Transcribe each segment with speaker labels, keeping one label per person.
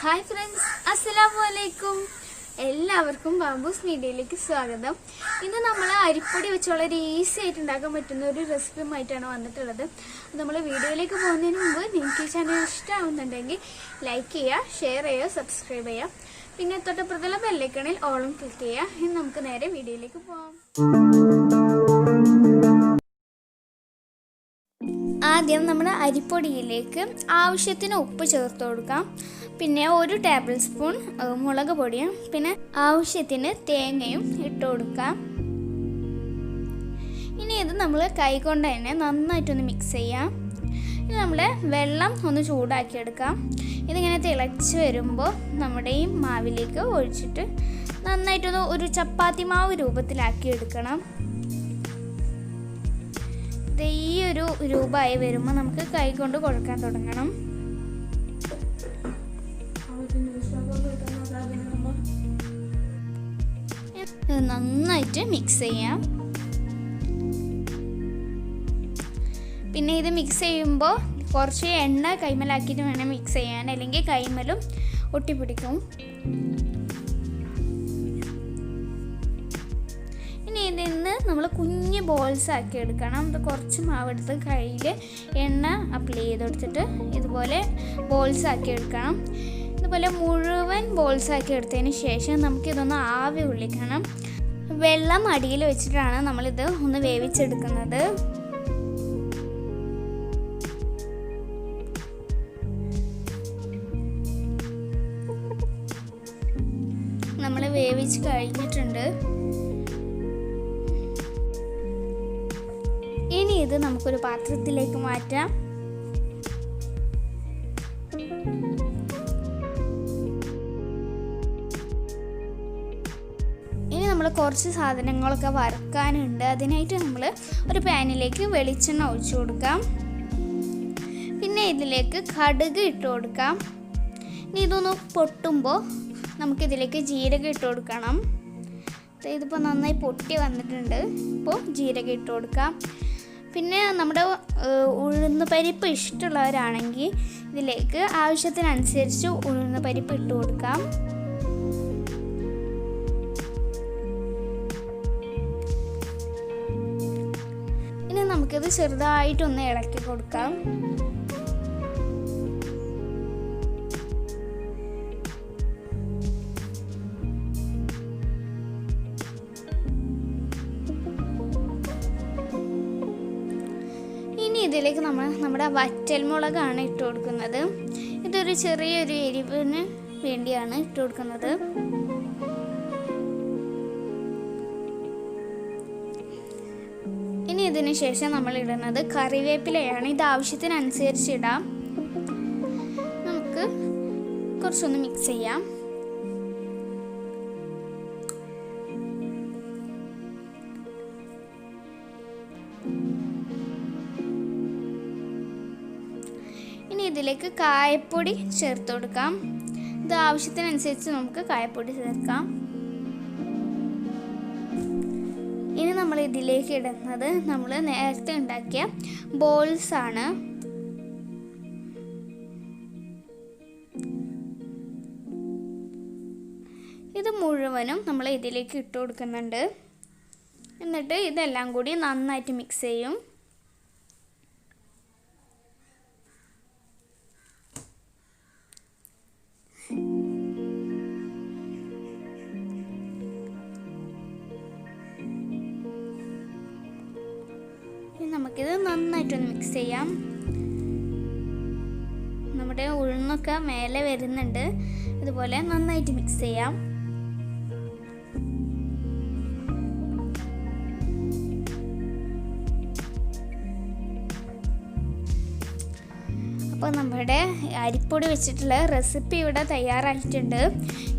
Speaker 1: Hi friends, അസ്സലാമു അലൈക്കും. എല്ലാവർക്കും ബാബൂസ് മീഡിയയിലേക്ക് സ്വാഗതം. ഇന്ന് നമ്മൾ അരിപ്പൊടി വെച്ച് വളരെ ഈസി ആയിട്ട് ഉണ്ടാക്കാൻ പറ്റുന്ന ഒരു റെസിപ്പിയുമായിട്ടാണ് വന്നിട്ടുള്ളത്. നമ്മൾ വീഡിയോയിലേക്ക് പോകുന്നതിന് മുമ്പ് നിങ്ങൾക്ക് ഈ ചാനൽ ഇഷ്ടമാവുന്നുണ്ടെങ്കിൽ ലൈക്ക് ചെയ്യുക, ഷെയർ ചെയ്യുക, സബ്സ്ക്രൈബ് ചെയ്യുക. പിന്നെ തൊട്ടപ്പുറത്തുള്ള ബെല്ലൈക്കണിൽ ഓളും ക്ലിക്ക് ചെയ്യുക. ഇനി നമുക്ക് നേരെ വീഡിയോയിലേക്ക് പോകാം. ആദ്യം നമ്മുടെ അരിപ്പൊടിയിലേക്ക് ആവശ്യത്തിന് ഉപ്പ് ചേർത്ത് കൊടുക്കാം. പിന്നെ 1 ടേബിൾ സ്പൂൺ മുളക് പൊടിയും പിന്നെ ആവശ്യത്തിന് തേങ്ങയും ഇട്ട് കൊടുക്കാം. ഇനി ഇത് നമ്മൾ കൈകൊണ്ട് തന്നെ നന്നായിട്ടൊന്ന് മിക്സ് ചെയ്യാം. ഇനി നമ്മൾ വെള്ളം ഒന്ന് ചൂടാക്കിയെടുക്കാം. ഇതിങ്ങനെ തിളച്ച് വരുമ്പോൾ നമ്മുടെ ഈ മാവിലേക്ക് ഒഴിച്ചിട്ട് നന്നായിട്ടൊന്ന് ഒരു ചപ്പാത്തി മാവ് രൂപത്തിലാക്കി എടുക്കണം. ഈ ഒരു രൂപമായി വരുമ്പോൾ നമുക്ക് കൈകൊണ്ട് കുഴക്കാൻ തുടങ്ങണം. നന്നായിട്ട് മിക്സ് ചെയ്യാം. പിന്നെ ഇത് മിക്സ് ചെയ്യുമ്പോൾ കുറച്ച് എണ്ണ കൈമലാക്കിയിട്ട് വേണം മിക്സ് ചെയ്യാൻ, അല്ലെങ്കിൽ കൈമലും ഒട്ടിപ്പിടിക്കും. ഇനി ഇതിൽ നിന്ന് നമ്മൾ കുഞ്ഞ് ബോൾസ് ആക്കി എടുക്കണം. ഇത് കുറച്ച് മാവെടുത്ത് കയ്യിൽ എണ്ണ അപ്ലൈ ചെയ്തെടുത്തിട്ട് ഇതുപോലെ ബോൾസ് ആക്കി എടുക്കണം. ഇതുപോലെ മുഴുവൻ ബോൾസ് ആക്കി എടുത്തതിന് ശേഷം നമുക്കിതൊന്ന് ആവി കൊള്ളിക്കണം. വെള്ളം അടിയിൽ വെച്ചിട്ടാണ് നമ്മളിത് ഒന്ന് വേവിച്ചെടുക്കുന്നത്. നമ്മൾ വേവിച്ച് കഴിഞ്ഞിട്ടുണ്ട്. ഇനി ഇത് നമുക്കൊരു പാത്രത്തിലേക്ക് മാറ്റാം. ഇനി നമ്മൾ കുറച്ച് സാധനങ്ങളൊക്കെ വറുക്കാനുണ്ട്. അതിനായിട്ട് നമ്മൾ ഒരു പാനിലേക്ക് വെളിച്ചെണ്ണ ഒഴിച്ചു കൊടുക്കാം. പിന്നെ ഇതിലേക്ക് കടുക് ഇട്ട് കൊടുക്കാം. ഇനി ഇതൊന്ന് പൊട്ടുമ്പോൾ നമുക്കിതിലേക്ക് ജീരകം ഇട്ട് കൊടുക്കണം. ഇതിപ്പോൾ നന്നായി പൊട്ടി വന്നിട്ടുണ്ട്. ഇപ്പോൾ ജീരകം ഇട്ട് കൊടുക്കാം. പിന്നെ നമ്മുടെ ഉഴുന്ന് പരിപ്പ് ഇഷ്ടമുള്ളവരാണെങ്കിൽ ഇതിലേക്ക് ആവശ്യത്തിനനുസരിച്ച് ഉഴുന്ന് പരിപ്പ് ഇട്ട് കൊടുക്കാം. ഇനി നമുക്കിത് ചെറുതായിട്ടൊന്ന് ഇളക്കി കൊടുക്കാം. ഇതിലേക്ക് നമ്മുടെ വറ്റൽമുളകാണ് ഇട്ട് കൊടുക്കുന്നത്. ഇതൊരു ചെറിയൊരു എരിവിന് വേണ്ടിയാണ് ഇട്ട് കൊടുക്കുന്നത്. ഇനി ഇതിന് ശേഷം നമ്മൾ ഇടുന്നത് കറിവേപ്പിലയാണ്. ഇത് ആവശ്യത്തിനനുസരിച്ച് ഇടാം. നമുക്ക് കുറച്ചൊന്ന് മിക്സ് ചെയ്യാം. ഇനി ഇതിലേക്ക് കായപ്പൊടി ചേർത്ത് കൊടുക്കാം. ഇത് ആവശ്യത്തിനനുസരിച്ച് നമുക്ക് കായപ്പൊടി ചേർക്കാം. ഇനി നമ്മൾ ഇതിലേക്ക് ഇടുന്നത് നമ്മൾ നേരത്തെ ഉണ്ടാക്കിയ ബോൾസ് ആണ്. ഇത് മുഴുവനും നമ്മൾ ഇതിലേക്ക് ഇട്ട് കൊടുക്കുന്നുണ്ട്. എന്നിട്ട് ഇതെല്ലാം കൂടി നന്നായിട്ട് മിക്സ് ചെയ്യും. നമുക്കിത് നന്നായിട്ടൊന്ന് മിക്സ് ചെയ്യാം. നമ്മുടെ ഉഴുന്നൊക്കെ മേലെ വരുന്നുണ്ട്. ഇതുപോലെ നന്നായിട്ട് മിക്സ് ചെയ്യാം. അപ്പോൾ നമ്മുടെ അരിപ്പൊടി വെച്ചിട്ടുള്ള റെസിപ്പി ഇവിടെ തയ്യാറായിട്ടുണ്ട്.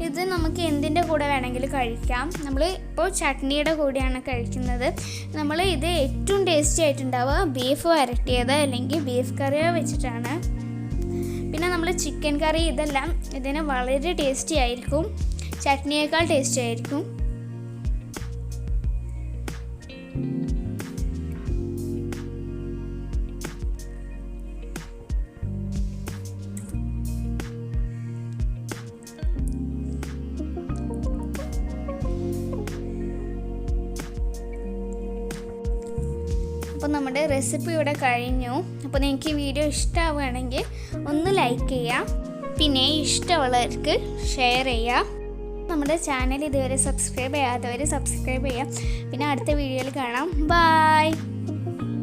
Speaker 1: ഇത് നമുക്ക് എന്തിൻ്റെ കൂടെ വേണമെങ്കിലും കഴിക്കാം. നമ്മൾ ഇപ്പോൾ ചട്നിയുടെ കൂടെയാണ് കഴിക്കുന്നത്. നമ്മൾ ഇത് ഏറ്റവും ടേസ്റ്റി ആയിട്ടുണ്ടാവുക ബീഫ് വരട്ടിയത് അല്ലെങ്കിൽ ബീഫ് കറിയോ വെച്ചിട്ടാണ്. പിന്നെ നമ്മൾ ചിക്കൻ കറി ഇതെല്ലാം ഇതിന് വളരെ ടേസ്റ്റി ആയിരിക്കും. ചട്നിയേക്കാൾ ടേസ്റ്റി ആയിരിക്കും. അപ്പോൾ നമ്മുടെ റെസിപ്പി ഇവിടെ കഴിഞ്ഞു. അപ്പോൾ നിങ്ങൾക്ക് ഈ വീഡിയോ ഇഷ്ടമാവുകയാണെങ്കിൽ ഒന്ന് ലൈക്ക് ചെയ്യാം, പിന്നെ ഇഷ്ടമുള്ളവർക്ക് ഷെയർ ചെയ്യാം. നമ്മുടെ ചാനൽ ഇതുവരെ സബ്സ്ക്രൈബ് ചെയ്യാത്തവർ സബ്സ്ക്രൈബ് ചെയ്യാം. പിന്നെ അടുത്ത വീഡിയോയിൽ കാണാം. ബൈ.